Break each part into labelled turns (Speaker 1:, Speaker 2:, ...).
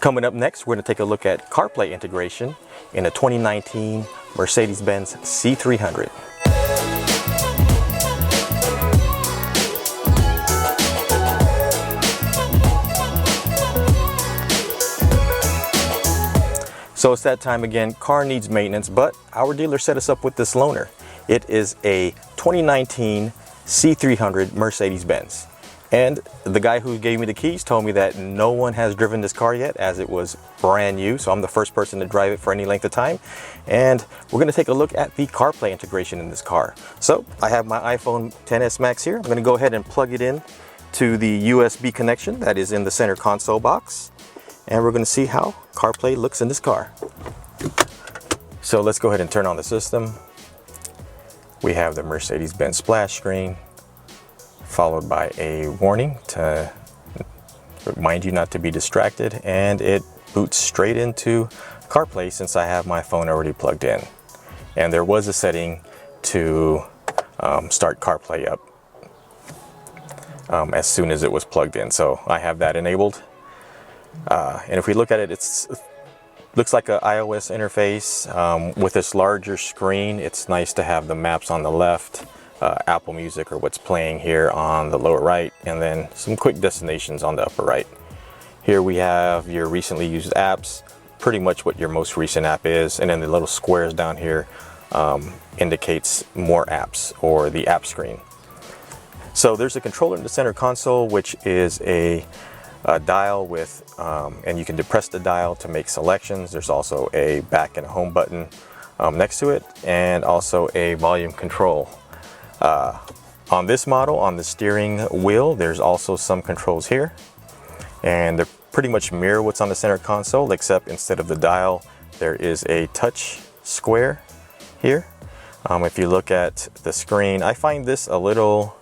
Speaker 1: Coming up next, we're going to take a look at CarPlay integration in a 2019 Mercedes-Benz C300. So it's that time again. Car needs maintenance, but our dealer set us up with this loaner. It is a 2019 C300 Mercedes-Benz. And the guy who gave me the keys told me that no one has driven this car yet, as it was brand new. So I'm the first person to drive it for any length of time. And we're going to take a look at the CarPlay integration in this car. So I have my iPhone XS Max here. I'm going to go ahead and plug it in to the USB connection that is in the center console box. And we're going to see how CarPlay looks in this car. So let's go ahead and turn on the system. We have the Mercedes-Benz splash screen, followed by a warning to remind you not to be distracted, and it boots straight into CarPlay since I have my phone already plugged in. And there was a setting to start CarPlay up as soon as it was plugged in, so I have that enabled. And if we look at it, it looks like an iOS interface with this larger screen. It's nice to have the maps on the left, Apple Music or what's playing here on the lower right, and then some quick destinations on the upper right. Here we have your recently used apps, pretty much what your most recent app is, and then the little squares down here indicates more apps or the app screen. So there's a controller in the center console, which is a dial with, and you can depress the dial to make selections. There's also a back and a home button next to it, and also a volume control. On this model, on the steering wheel, there's also some controls here, and they're pretty much mirror what's on the center console, except instead of the dial, there is a touch square here. If you look at the screen, I find this a little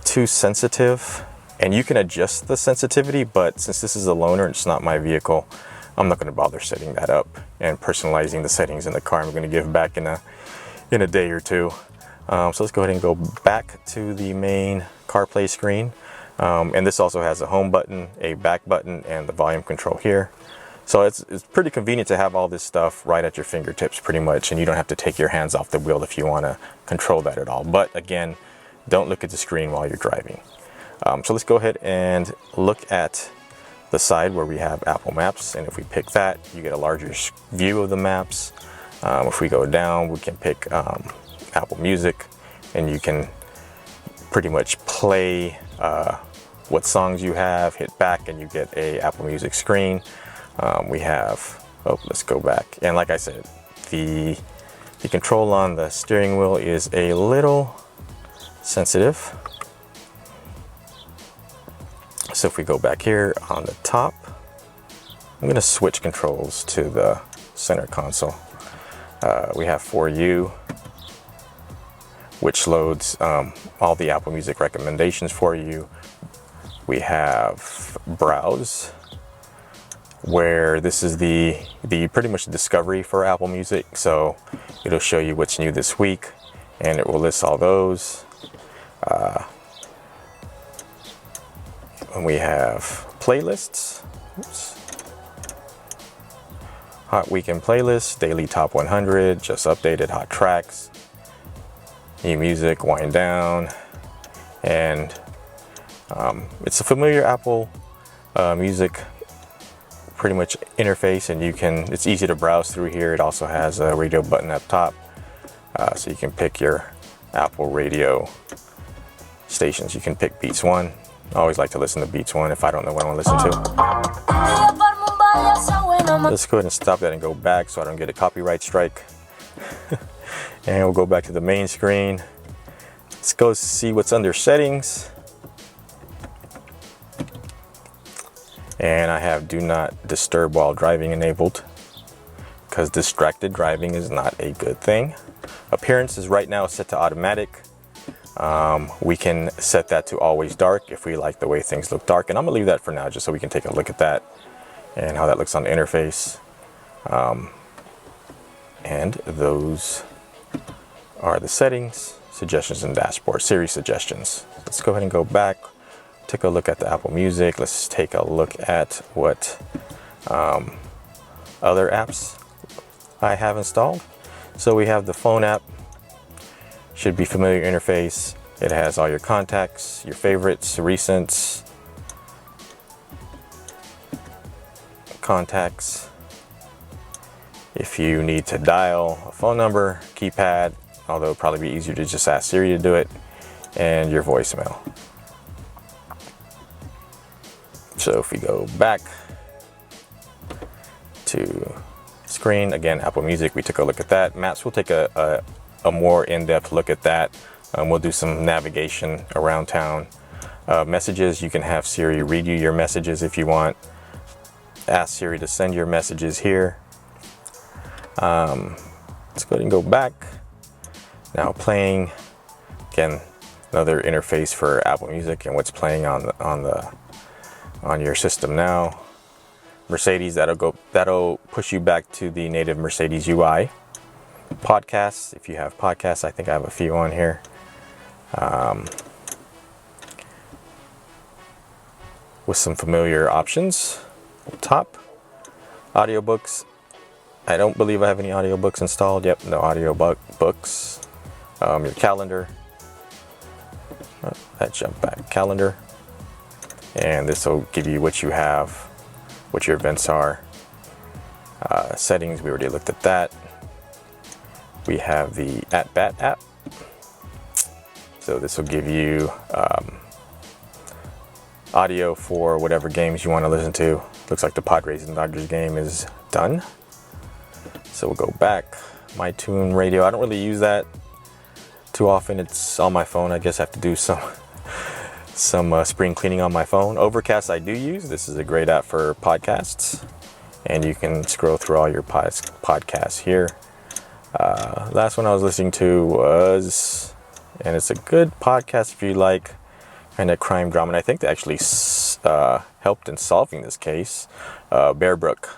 Speaker 1: too sensitive. And you can adjust the sensitivity, but since this is a loaner, it's not my vehicle, I'm not going to bother setting that up and personalizing the settings in the car. I'm going to give back in a day or two. So let's go ahead and go back to the main CarPlay screen. And this also has a home button, a back button, and the volume control here. So it's pretty convenient to have all this stuff right at your fingertips pretty much, and you don't have to take your hands off the wheel if you want to control that at all. But again, don't look at the screen while you're driving. So let's go ahead and look at the side where we have Apple Maps, and if we pick that, you get a larger view of the maps. If we go down, we can pick Apple Music, and you can pretty much play what songs you have, hit back, and you get a Apple Music screen. We have, let's go back, and like I said, the control on the steering wheel is a little sensitive. So if we go back here on the top, I'm going to switch controls to the center console. We have For You, which loads all the Apple Music recommendations for you. We have Browse, where this is the pretty much discovery for Apple Music. So it'll show you what's new this week, and it will list all those. And we have playlists. Oops. Hot Weekend Playlist, Daily Top 100, Just Updated, Hot Tracks, New Music, Wind Down, and it's a familiar Apple Music pretty much interface, and it's easy to browse through here. It also has a radio button up top, so you can pick your Apple radio stations. You can pick Beats One. I always like to listen to Beats One if I don't know what I want to listen to. Let's go ahead and stop that and go back so I don't get a copyright strike. And we'll go back to the main screen. Let's go see what's under settings. And I have Do Not Disturb While Driving enabled, because distracted driving is not a good thing. Appearance is right now set to automatic. We can set that to always dark if we like the way things look dark, and I'm gonna leave that for now just so we can take a look at that and how that looks on the interface. And those are the settings, suggestions, and dashboard, Siri suggestions. Let's go ahead and go back. took a look at the Apple Music. Let's take a look at what other apps I have installed. So we have the phone app. Should be familiar interface. It has all your contacts, your favorites, recents, contacts. If you need to dial a phone number, keypad, although it'd probably be easier to just ask Siri to do it, and your voicemail. So if we go back to screen, again, Apple Music, we took a look at that. Maps, we'll take a more in-depth look at that. We'll do some navigation around town. Messages, you can have Siri read you your messages if you want. Ask Siri to send your messages here. Let's go ahead and go back. Now playing, again, another interface for Apple Music and what's playing on your system now. Mercedes, that'll push you back to the native Mercedes UI. Podcasts, if you have podcasts, I think I have a few on here. With some familiar options. Top, audiobooks. I don't believe I have any audiobooks installed. Yep, no audiobooks. Your calendar. Oh, that jumped back. Calendar. And this will give you what you have, what your events are. Settings, we already looked at that. We have the @Bat app. So this will give you audio for whatever games you want to listen to. Looks like the Padres and Dodgers game is done. So we'll go back. My Tune Radio, I don't really use that too often. It's on my phone. I guess I have to do some spring cleaning on my phone. Overcast I do use. This is a great app for podcasts. And you can scroll through all your podcasts here. Last one I was listening to was, and it's a good podcast if you like kind of crime drama, and I think they actually helped in solving this case, Bear Brook.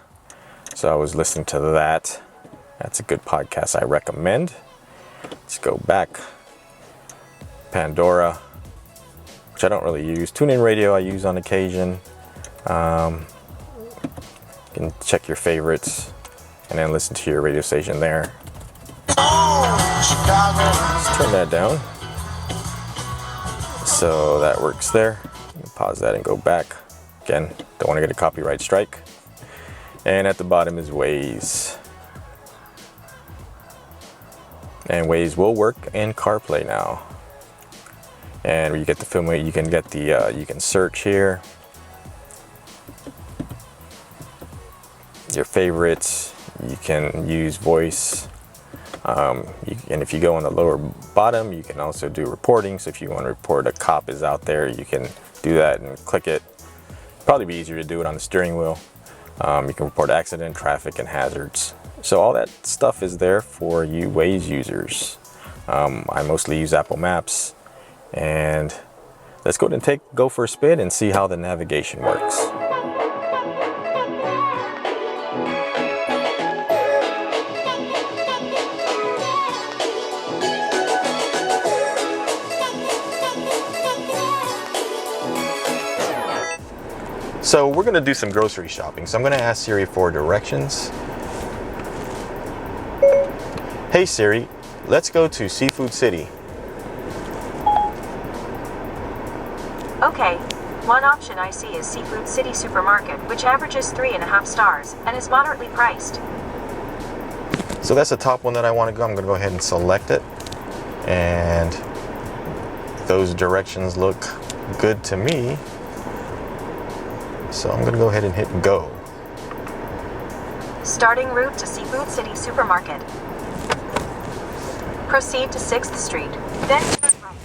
Speaker 1: So I was listening to that. That's a good podcast I recommend. Let's go back. Pandora, which I don't really use. TuneIn Radio I use on occasion. You can check your favorites and then listen to your radio station there. Let's turn that down. So that works there. Pause that and go back. Again, don't want to get a copyright strike. And at the bottom is Waze. And Waze will work in CarPlay now. And you get the film, you can get the, you can search here. Your favorites, you can use voice. And if you go on the lower bottom, you can also do reporting. So if you want to report a cop is out there, you can do that and click it. Probably be easier to do it on the steering wheel. You can report accident, traffic, and hazards. So all that stuff is there for you Waze users. I mostly use Apple Maps. And let's go ahead and go for a spin and see how the navigation works. So we're going to do some grocery shopping. So I'm going to ask Siri for directions. Hey Siri, let's go to Seafood City.
Speaker 2: Okay, one option I see is Seafood City Supermarket, which averages 3.5 stars and is moderately priced.
Speaker 1: So that's the top one that I want to go. I'm going to go ahead and select it. And those directions look good to me. So I'm going to go ahead and hit go.
Speaker 2: Starting route to Seafood City Supermarket. Proceed to 6th Street, then turn right.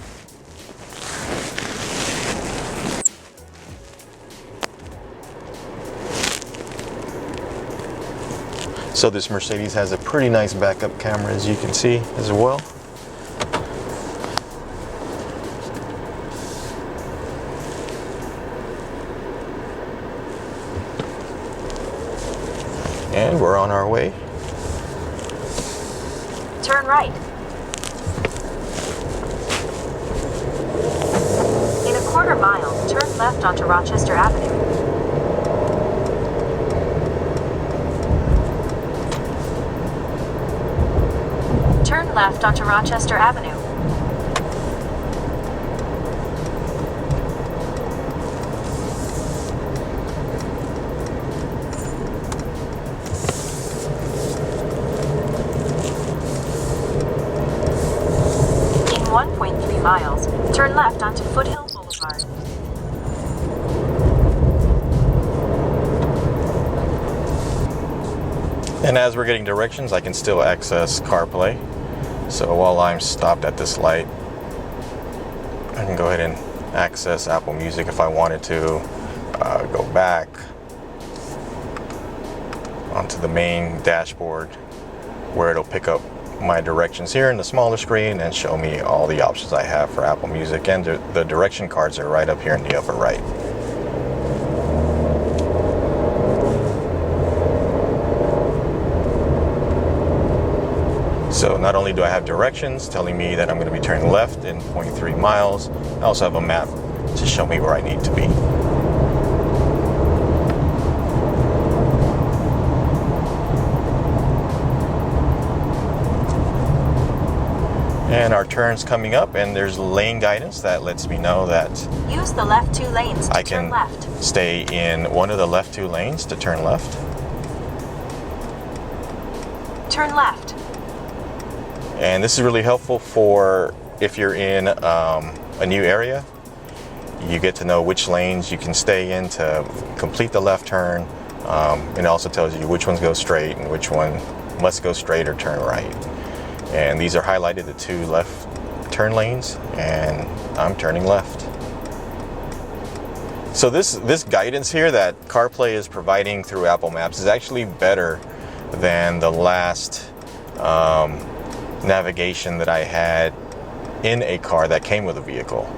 Speaker 1: So this Mercedes has a pretty nice backup camera, as you can see as well. And we're on our way.
Speaker 2: Turn right. In 1/4 mile, turn left onto Rochester Avenue. Turn left onto Rochester Avenue. In 1.3 miles, turn left onto Foothill Boulevard.
Speaker 1: And as we're getting directions, I can still access CarPlay. So while I'm stopped at this light, I can go ahead and access Apple Music if I wanted to. Go back onto the main dashboard where it'll pick up my directions here in the smaller screen and show me all the options I have for Apple Music. And the direction cards are right up here in the upper right. So not only do I have directions telling me that I'm going to be turning left in 0.3 miles, I also have a map to show me where I need to be. And our turn's coming up, and there's lane guidance that lets me know that
Speaker 2: Use the left 2 lanes to
Speaker 1: I
Speaker 2: turn
Speaker 1: can
Speaker 2: left.
Speaker 1: stay in one of the left 2 lanes to turn left.
Speaker 2: Turn left.
Speaker 1: And this is really helpful for if you're in a new area. You get to know which lanes you can stay in to complete the left turn. It also tells you which ones go straight and which one must go straight or turn right. And these are highlighted, the 2 left turn lanes, and I'm turning left. So this guidance here that CarPlay is providing through Apple Maps is actually better than the last navigation that I had in a car that came with a vehicle.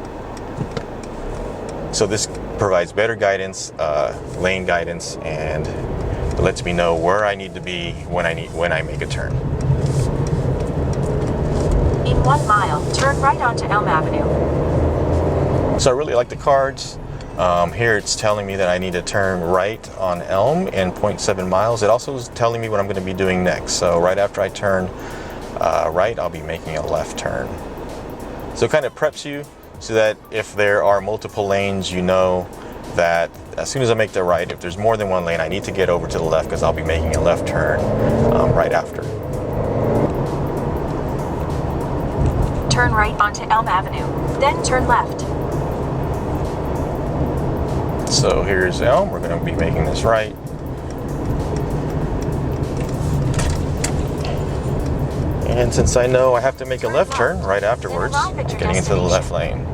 Speaker 1: So this provides better guidance, lane guidance, and it lets me know where I need to be when I make a turn.
Speaker 2: In 1 mile, turn right onto Elm Avenue.
Speaker 1: So I really like the cards. Here it's telling me that I need to turn right on Elm in 0.7 miles. It also is telling me what I'm going to be doing next. So right after I turn right, I'll be making a left turn. So it kind of preps you so that if there are multiple lanes, you know that as soon as I make the right, if there's more than one lane, I need to get over to the left because I'll be making a left turn right after.
Speaker 2: Turn right onto Elm Avenue, then turn left.
Speaker 1: So here's Elm. We're going to be making this right. And since I know I have to make a left turn right afterwards, getting into the left lane.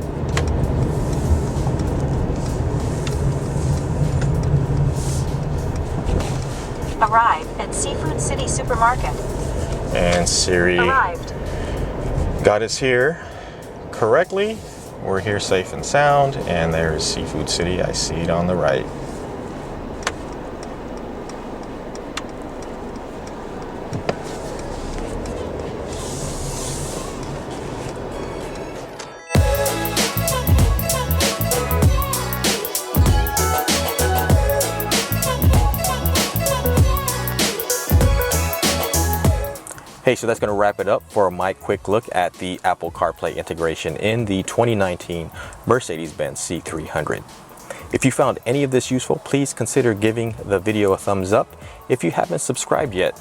Speaker 2: Arrive at Seafood City Supermarket.
Speaker 1: And Siri
Speaker 2: Arrived.
Speaker 1: got us here correctly. We're here safe and sound, and there's Seafood City. I see it on the right. Hey, so that's going to wrap it up for my quick look at the Apple CarPlay integration in the 2019 Mercedes-Benz C300. If you found any of this useful, please consider giving the video a thumbs up. If you haven't subscribed yet,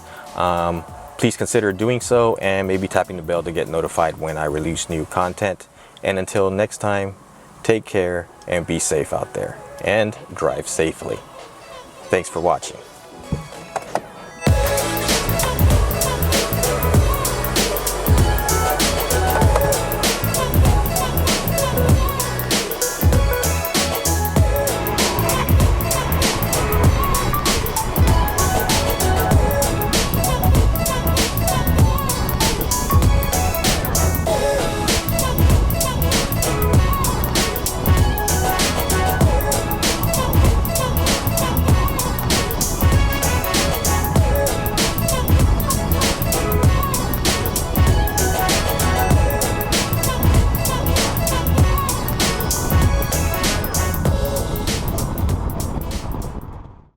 Speaker 1: please consider doing so and maybe tapping the bell to get notified when I release new content. And until next time, take care and be safe out there and drive safely. Thanks for watching.